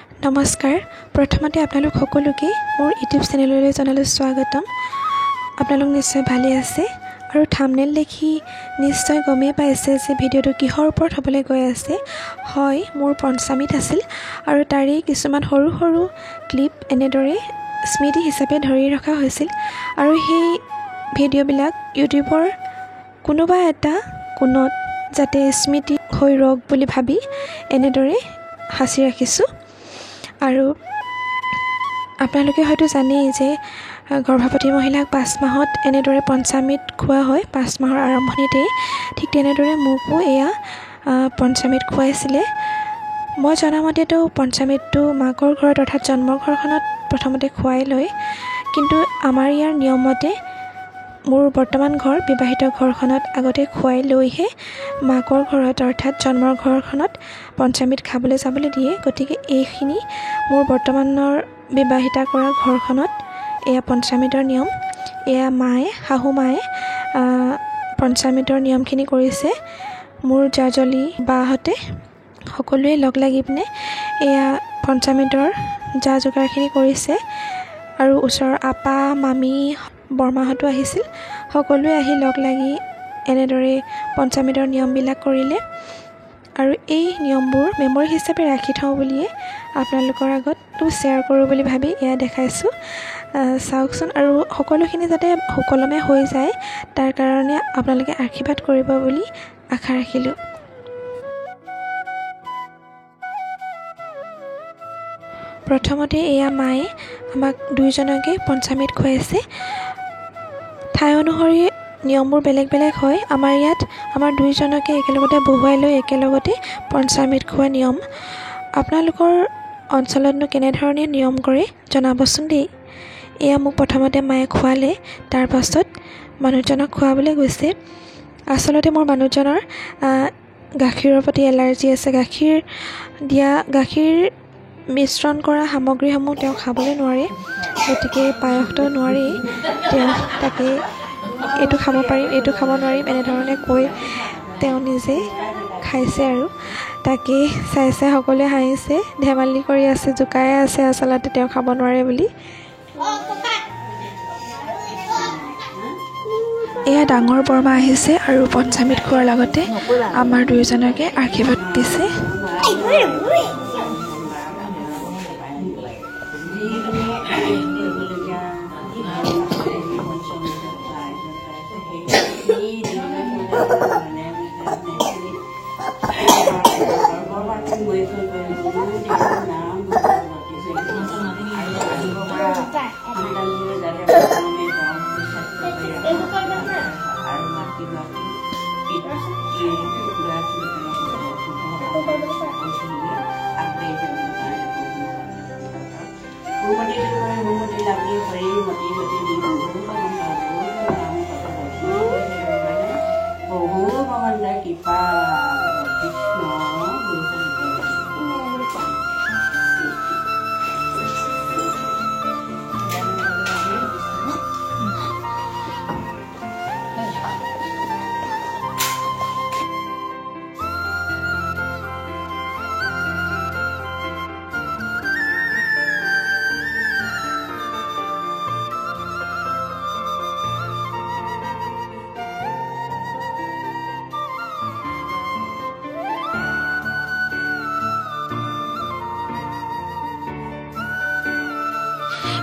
নমস্কাৰ প্ৰথমতে আপোনালোক সকলোকে মোৰ ইউটিউব চেনেললৈ জনালোঁ স্বাগতম। আপোনালোক নিশ্চয় ভালে আছে আৰু থাম্বনেইল দেখি নিশ্চয় গমেই পাইছে যে ভিডিঅ'টো কিহৰ ওপৰত হ'বলৈ গৈ আছে। হয়, মোৰ পঞ্চামৃত আছিল আৰু তাৰেই কিছুমান সৰু সৰু ক্লিপ এনেদৰে স্মৃতি হিচাপে ধৰি ৰখা হৈছিল আৰু সেই ভিডিঅ'বিলাক ইউটিউবৰ কোনোবা এটা কোণত যাতে স্মৃতি হৈ ৰওক বুলি ভাবি এনেদৰে সাঁচি ৰাখিছোঁ। আৰু আপোনালোকে হয়তো জানেই যে গৰ্ভৱতী মহিলাক 5 মাহত এনেদৰে পঞ্চামৃত খোৱা হয়, 5 মাহৰ আৰম্ভণিতেই। ঠিক তেনেদৰে মোকো এয়া পঞ্চামৃত খুৱাইছিলে। মই জনামতেতো পঞ্চামৃতটো মাকৰ ঘৰত অৰ্থাৎ জন্মৰ ঘৰখনত প্ৰথমতে খুৱাই লয়, কিন্তু আমাৰ ইয়াৰ নিয়মতে মোৰ বৰ্তমান ঘৰ বিবাহিত ঘৰখনত আগতে খুৱাই লৈহে মাকৰ ঘৰত অৰ্থাৎ জন্মৰ ঘৰখনত পঞ্চামৃত খাবলৈ যাবলৈ দিয়ে। গতিকে এইখিনি মোৰ বৰ্তমানৰ বিবাহিতা কৰা ঘৰখনত এয়া পঞ্চামৃতৰ নিয়ম। এয়া শাহু মায়ে পঞ্চামৃতৰ নিয়মখিনি কৰিছে। মোৰ জাজলী বাহঁতে সকলোৱে লগ লাগি পিনে এয়া পঞ্চামৃতৰ যা যোগাৰখিনি কৰিছে আৰু ওচৰৰ আপা মামী বৰমাহঁতো আহিছিল। সকলোৱে আহি লগ লাগি এনেদৰে পঞ্চামৃতৰ নিয়মবিলাক কৰিলে আৰু এই নিয়মবোৰ মেমৰি হিচাপে ৰাখি থওঁ বুলিয়ে আপোনালোকৰ আগতো শ্বেয়াৰ কৰোঁ বুলি ভাবি এয়া দেখাইছোঁ। চাওকচোন আৰু সকলোখিনি যাতে সুকলমে হৈ যায় তাৰ কাৰণে আপোনালোকে আশীৰ্বাদ কৰিব বুলি আশা ৰাখিলোঁ। প্ৰথমতে এয়া মায়ে আমাক দুয়োজনকে পঞ্চামৃত খুৱাইছে। ঠাই অনুসৰি নিয়মবোৰ বেলেগ বেলেগ হয়। আমাৰ ইয়াত আমাৰ দুয়োজনকে একেলগতে বহুৱাই লৈ একেলগতে পঞ্চামৃত খোৱা নিয়ম। আপোনালোকৰ অঞ্চলতনো কেনেধৰণে নিয়ম কৰে জনাবচোন দেই। এয়া মোক প্ৰথমতে মায়ে খুৱালে, তাৰ পাছত মানুহজনক খুৱাবলৈ গৈছে। আচলতে মোৰ মানুহজনৰ গাখীৰৰ প্ৰতি এলাৰ্জি আছে। গাখীৰ মিশ্ৰণ কৰা সামগ্ৰীসমূহ তেওঁ খাবলৈ নোৱাৰে, গতিকে পায়সটো নোৱাৰেই। তেওঁ তাকে এইটো খাব পাৰিম এইটো খাব নোৱাৰিম এনেধৰণে কৈ তেওঁ নিজে খাইছে আৰু তাকে চাই সকলোৱে হাঁহিছে, ধেমালি কৰি আছে, জোকাই আছে আচলতে তেওঁ খাব নোৱাৰে বুলি। এয়া ডাঙৰ বৰমা আহিছে আৰু পঞ্চামৃত খোৱাৰ লগতে আমাৰ দুয়োজনকে আশীৰ্বাদ দিছে।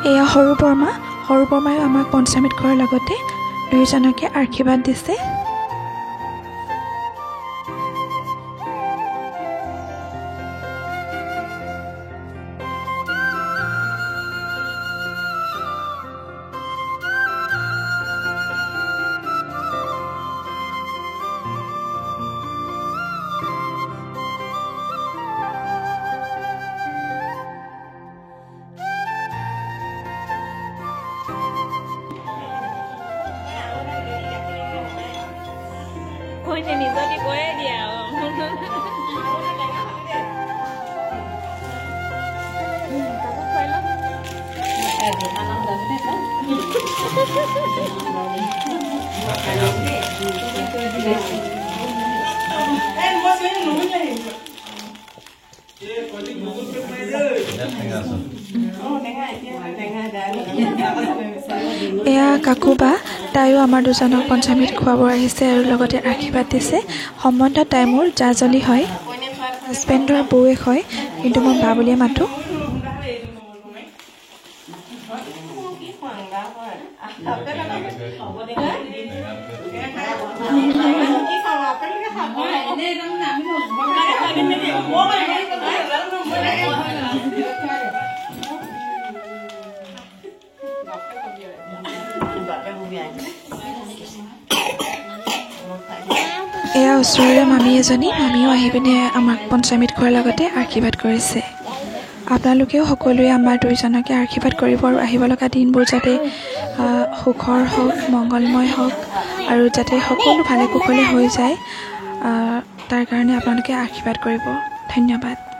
এয়া সৰু বৰমায়ো আমাক পঞ্চামৃত খোৱাৰ লগতে দুয়োজনকে আশীৰ্বাদ দিছে। এয়া কাকুবা তাইও আমাৰ দুজনক পঞ্চমীত খুৱাব আহিছে আৰু লগতে আশীৰ্বাদ দিছে। সম্বন্ধত তাই মোৰ জাজনী হয়, হাজবেণ্ডৰ বৌৱেক হয়, কিন্তু মই বা বুলিয়ে মাতোঁ। এয়া ওচৰৰে মামী এজনী, মামীও আহি পিনে আমাক পঞ্চমীত খোৱাৰ লগতে আশীৰ্বাদ কৰিছে। আপোনালোকেও সকলোৱে আমাৰ দুইজনকে আশীৰ্বাদ কৰিব আৰু আহিব লগা দিনবোৰ যাতে সুখৰ হওক, মংগলময় হওক আৰু যাতে সকলো ভালে কুশলে হৈ যায়, তাৰ কাৰণে আপোনালোকে আশীৰ্বাদ কৰিব। ধন্যবাদ।